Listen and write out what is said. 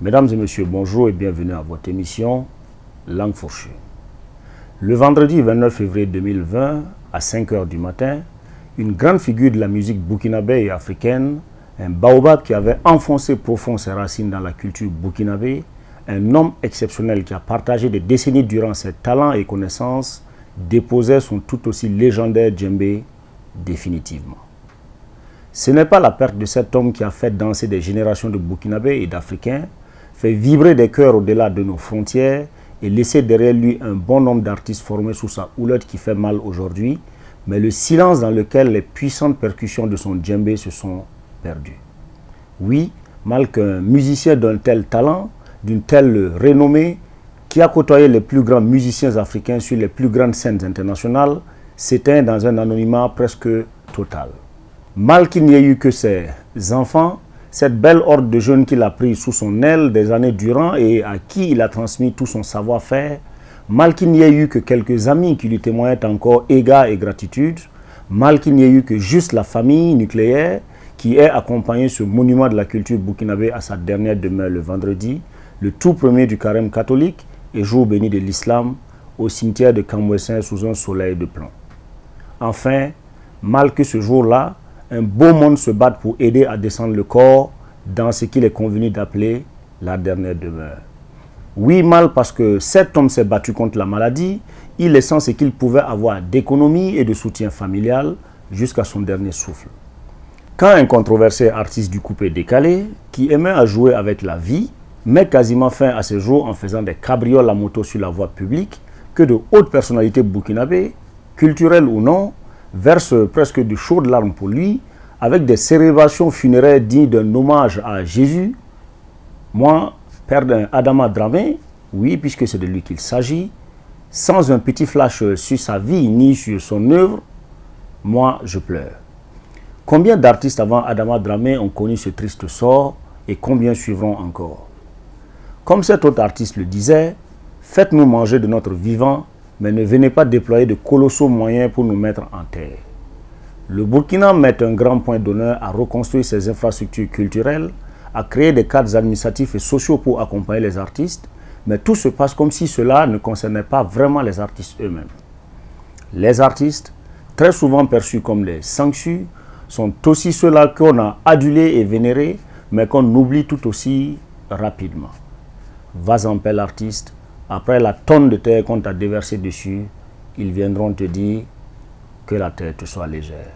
Mesdames et messieurs, bonjour et bienvenue à votre émission Langue fourchue. Le vendredi 29 février 2020, à 5 h du matin, une grande figure de la musique burkinabé et africaine, un baobab qui avait enfoncé profond ses racines dans la culture burkinabé, un homme exceptionnel qui a partagé des décennies durant ses talents et connaissances, déposait son tout aussi légendaire djembé définitivement. Ce n'est pas la perte de cet homme qui a fait danser des générations de Burkinabés et d'Africains, fait vibrer des cœurs au-delà de nos frontières et laisser derrière lui un bon nombre d'artistes formés sous sa houlotte qui fait mal aujourd'hui, mais le silence dans lequel les puissantes percussions de son djembé se sont perdues. Oui, mal qu'un musicien d'un tel talent, d'une telle renommée, qui a côtoyé les plus grands musiciens africains sur les plus grandes scènes internationales, s'éteint dans un anonymat presque total. Mal qu'il n'y ait eu que ses enfants, cette belle horde de jeunes qu'il a pris sous son aile des années durant et à qui il a transmis tout son savoir-faire, mal qu'il n'y ait eu que quelques amis qui lui témoignaient encore égard et gratitude, mal qu'il n'y ait eu que juste la famille nucléaire qui ait accompagné ce monument de la culture burkinabé à sa dernière demeure le vendredi, le tout premier du carême catholique et jour béni de l'islam, au cimetière de Cambouessin sous un soleil de plomb. Enfin, mal que ce jour-là, un beau monde se batte pour aider à descendre le corps dans ce qu'il est convenu d'appeler la dernière demeure. Oui, mal parce que cet homme s'est battu contre la maladie, y laissant ce qu'il pouvait avoir d'économie et de soutien familial jusqu'à son dernier souffle. Quand un controversé artiste du coupé décalé, qui aimait à jouer avec la vie, met quasiment fin à ses jours en faisant des cabrioles à moto sur la voie publique, que de hautes personnalités burkinabées, culturelles ou non, versent presque de chaudes larmes pour lui, avec des célébrations funéraires dignes d'un hommage à Jésus. Moi, père d'un Adama Dramé, oui, puisque c'est de lui qu'il s'agit, sans un petit flash sur sa vie ni sur son œuvre, moi, je pleure. Combien d'artistes avant Adama Dramé ont connu ce triste sort et combien suivront encore? Comme cet autre artiste le disait, faites-nous manger de notre vivant, mais ne venez pas déployer de colossaux moyens pour nous mettre en terre. Le Burkina met un grand point d'honneur à reconstruire ses infrastructures culturelles, à créer des cadres administratifs et sociaux pour accompagner les artistes, mais tout se passe comme si cela ne concernait pas vraiment les artistes eux-mêmes. Les artistes, très souvent perçus comme les sanctus, sont aussi ceux-là qu'on a adulés et vénérés, mais qu'on oublie tout aussi rapidement. Vas en paix l'artiste, après la tonne de terre qu'on t'a déversée dessus, ils viendront te dire que la terre te soit légère.